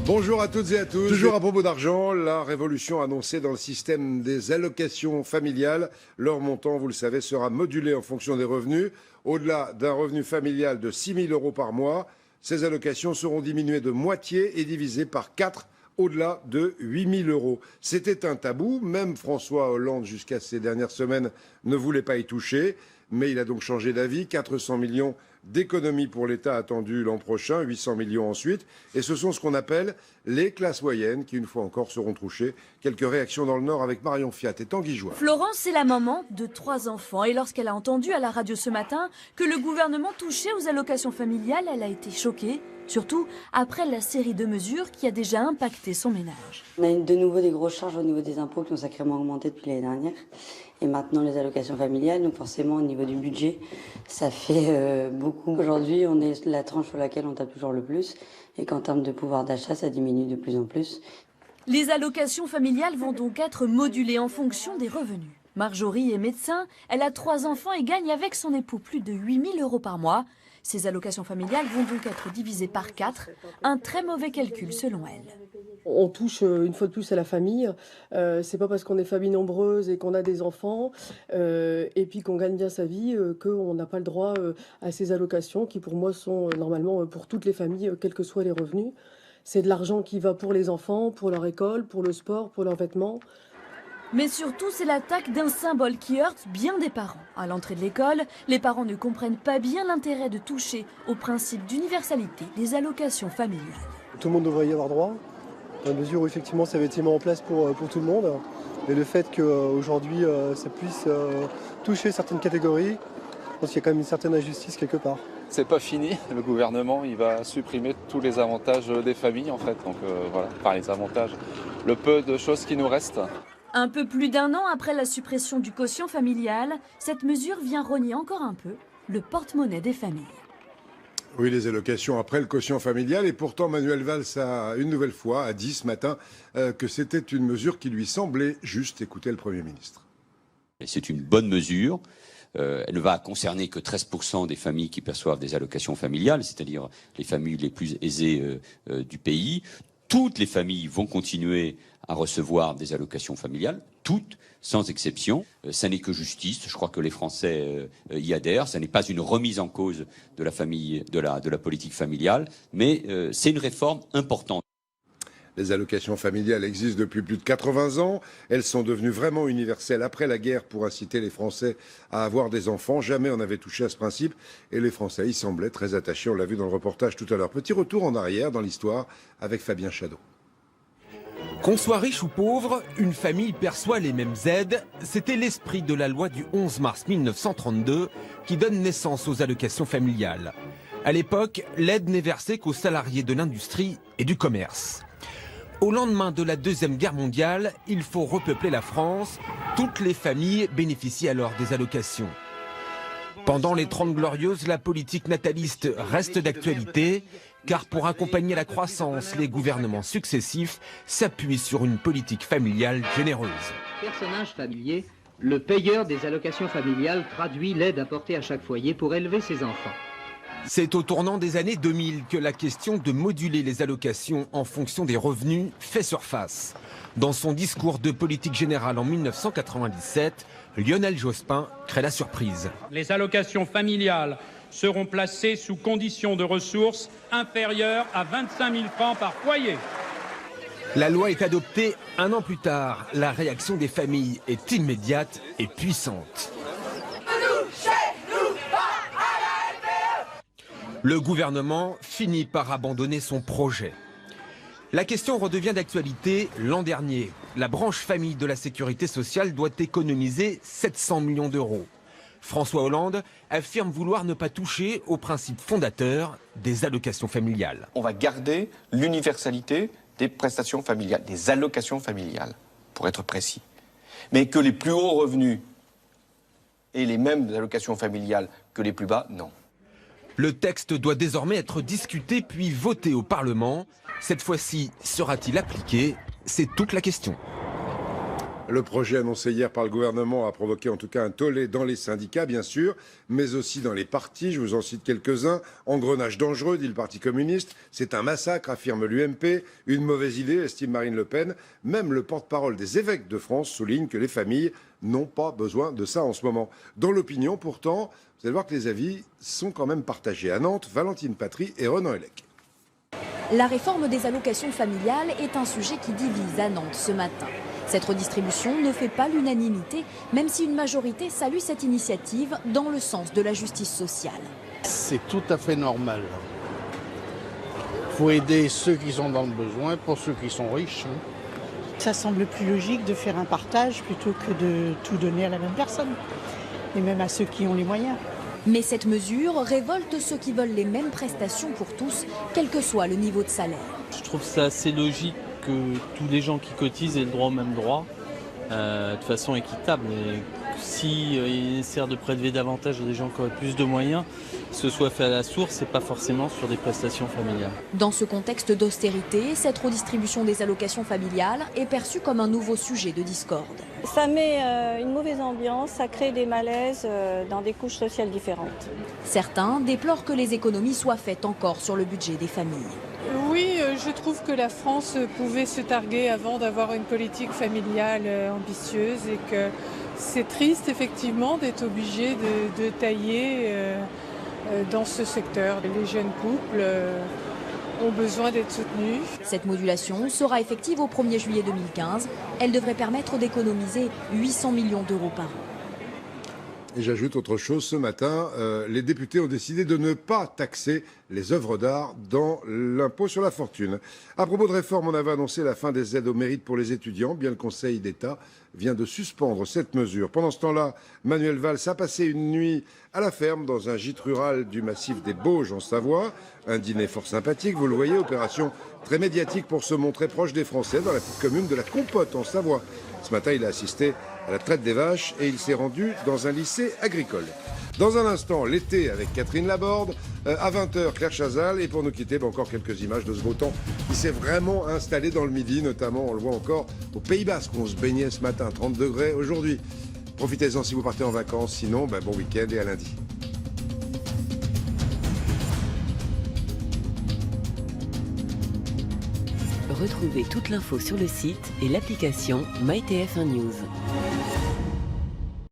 Bonjour à toutes et à tous. Toujours à propos d'argent, la révolution annoncée dans le système des allocations familiales. Leur montant, vous le savez, sera modulé en fonction des revenus. Au-delà d'un revenu familial de 6 000 € par mois, ces allocations seront diminuées de moitié et divisées par 4 au-delà de 8 000 €. C'était un tabou. Même François Hollande, jusqu'à ces dernières semaines, ne voulait pas y toucher. Mais il a donc changé d'avis. 400 millions d'économies pour l'État attendues l'an prochain, 800 millions ensuite. Et ce sont ce qu'on appelle les classes moyennes qui, une fois encore, seront touchées. Quelques réactions dans le Nord avec Marion Fiat et Tanguy Joie. Florence est la maman de 3 enfants. Et lorsqu'elle a entendu à la radio ce matin que le gouvernement touchait aux allocations familiales, elle a été choquée. Surtout après la série de mesures qui a déjà impacté son ménage. On a de nouveau des grosses charges au niveau des impôts qui ont sacrément augmenté depuis l'année dernière. Et maintenant les allocations familiales, donc forcément au niveau du budget, ça fait beaucoup. Aujourd'hui, on est la tranche sur laquelle on tape toujours le plus. Et qu'en termes de pouvoir d'achat, ça diminue de plus en plus. Les allocations familiales vont donc être modulées en fonction des revenus. Marjorie est médecin, elle a 3 enfants et gagne avec son époux plus de 8 000 € par mois. Ces allocations familiales vont donc être divisées par 4, un très mauvais calcul selon elle. On touche une fois de plus à la famille. C'est pas parce qu'on est famille nombreuse et qu'on a des enfants et puis qu'on gagne bien sa vie qu'on n'a pas le droit à ces allocations qui pour moi sont normalement pour toutes les familles, quels que soient les revenus. C'est de l'argent qui va pour les enfants, pour leur école, pour le sport, pour leurs vêtements. Mais surtout, c'est l'attaque d'un symbole qui heurte bien des parents. À l'entrée de l'école, les parents ne comprennent pas bien l'intérêt de toucher au principe d'universalité des allocations familiales. Tout le monde devrait y avoir droit, dans la mesure où effectivement ça va être mis en place pour tout le monde. Et le fait qu'aujourd'hui ça puisse toucher certaines catégories, je pense qu'il y a quand même une certaine injustice quelque part. C'est pas fini, le gouvernement il va supprimer tous les avantages des familles en fait. Donc voilà, par les avantages, le peu de choses qui nous restent. Un peu plus d'1 an après la suppression du quotient familial, cette mesure vient rogner encore un peu le porte-monnaie des familles. Oui, les allocations après le quotient familial. Et pourtant, Manuel Valls a une nouvelle fois dit ce matin que c'était une mesure qui lui semblait juste. Écoutez le Premier ministre. C'est une bonne mesure. Elle ne va concerner que 13% des familles qui perçoivent des allocations familiales, c'est-à-dire les familles les plus aisées du pays. Toutes les familles vont continuer à recevoir des allocations familiales, toutes, sans exception. Ça n'est que justice. Je crois que les Français y adhèrent. Ça n'est pas une remise en cause de la famille, de la politique familiale, mais c'est une réforme importante. Les allocations familiales existent depuis plus de 80 ans. Elles sont devenues vraiment universelles après la guerre pour inciter les Français à avoir des enfants. Jamais on n'avait touché à ce principe et les Français y semblaient très attachés. On l'a vu dans le reportage tout à l'heure. Petit retour en arrière dans l'histoire avec Fabien Chadot. Qu'on soit riche ou pauvre, une famille perçoit les mêmes aides. C'était l'esprit de la loi du 11 mars 1932 qui donne naissance aux allocations familiales. À l'époque, l'aide n'est versée qu'aux salariés de l'industrie et du commerce. Au lendemain de la Deuxième Guerre mondiale, il faut repeupler la France. Toutes les familles bénéficient alors des allocations. Pendant les 30 Glorieuses, la politique nataliste reste d'actualité, car pour accompagner la croissance, les gouvernements successifs s'appuient sur une politique familiale généreuse. Personnage familier, le payeur des allocations familiales traduit l'aide apportée à chaque foyer pour élever ses enfants. C'est au tournant des années 2000 que la question de moduler les allocations en fonction des revenus fait surface. Dans son discours de politique générale en 1997, Lionel Jospin crée la surprise. Les allocations familiales seront placées sous conditions de ressources inférieures à 25 000 francs par foyer. La loi est adoptée 1 an plus tard. La réaction des familles est immédiate et puissante. Le gouvernement finit par abandonner son projet. La question redevient d'actualité l'an dernier. La branche famille de la sécurité sociale doit économiser 700 millions d'euros. François Hollande affirme vouloir ne pas toucher au principe fondateur des allocations familiales. On va garder l'universalité des prestations familiales, des allocations familiales, pour être précis. Mais que les plus hauts revenus aient les mêmes allocations familiales que les plus bas, non. Le texte doit désormais être discuté puis voté au Parlement. Cette fois-ci, sera-t-il appliqué? C'est toute la question. Le projet annoncé hier par le gouvernement a provoqué en tout cas un tollé dans les syndicats, bien sûr, mais aussi dans les partis. Je vous en cite quelques-uns. Engrenage dangereux, dit le Parti communiste. C'est un massacre, affirme l'UMP. Une mauvaise idée, estime Marine Le Pen. Même le porte-parole des évêques de France souligne que les familles n'ont pas besoin de ça en ce moment. Dans l'opinion, pourtant, vous allez voir que les avis sont quand même partagés. À Nantes, Valentine Patry et Renan Hellec. La réforme des allocations familiales est un sujet qui divise à Nantes ce matin. Cette redistribution ne fait pas l'unanimité, même si une majorité salue cette initiative dans le sens de la justice sociale. C'est tout à fait normal. Il faut aider ceux qui sont dans le besoin pour ceux qui sont riches. Ça semble plus logique de faire un partage plutôt que de tout donner à la même personne, et même à ceux qui ont les moyens. Mais cette mesure révolte ceux qui veulent les mêmes prestations pour tous, quel que soit le niveau de salaire. Je trouve ça assez logique que tous les gens qui cotisent aient le droit au même droit, de façon équitable. Et si il est nécessaire de prélever davantage des gens qui auraient plus de moyens, que ce soit fait à la source et pas forcément sur des prestations familiales. Dans ce contexte d'austérité, cette redistribution des allocations familiales est perçue comme un nouveau sujet de discorde. Ça met une mauvaise ambiance, ça crée des malaises dans des couches sociales différentes. Certains déplorent que les économies soient faites encore sur le budget des familles. Oui, je trouve que la France pouvait se targuer avant d'avoir une politique familiale ambitieuse et que c'est triste effectivement d'être obligé de tailler dans ce secteur. Les jeunes couples ont besoin d'être soutenus. Cette modulation sera effective au 1er juillet 2015. Elle devrait permettre d'économiser 800 millions d'euros par an. Et j'ajoute autre chose, ce matin, les députés ont décidé de ne pas taxer les œuvres d'art dans l'impôt sur la fortune. À propos de réforme, on avait annoncé la fin des aides au mérite pour les étudiants, bien le Conseil d'État vient de suspendre cette mesure. Pendant ce temps-là, Manuel Valls a passé une nuit à la ferme dans un gîte rural du massif des Bauges en Savoie. Un dîner fort sympathique, vous le voyez, opération très médiatique pour se montrer proche des Français dans la petite commune de la Compote en Savoie. Ce matin, il a assisté à la traite des vaches et il s'est rendu dans un lycée agricole. Dans un instant, l'été avec Catherine Laborde, à 20h Claire Chazal, et pour nous quitter, encore quelques images de ce beau temps qui s'est vraiment installé dans le midi, notamment on le voit encore au Pays Basque où on se baignait ce matin, 30 degrés aujourd'hui. Profitez-en si vous partez en vacances, sinon bon week-end et à lundi. Retrouvez toute l'info sur le site et l'application MyTF1 News.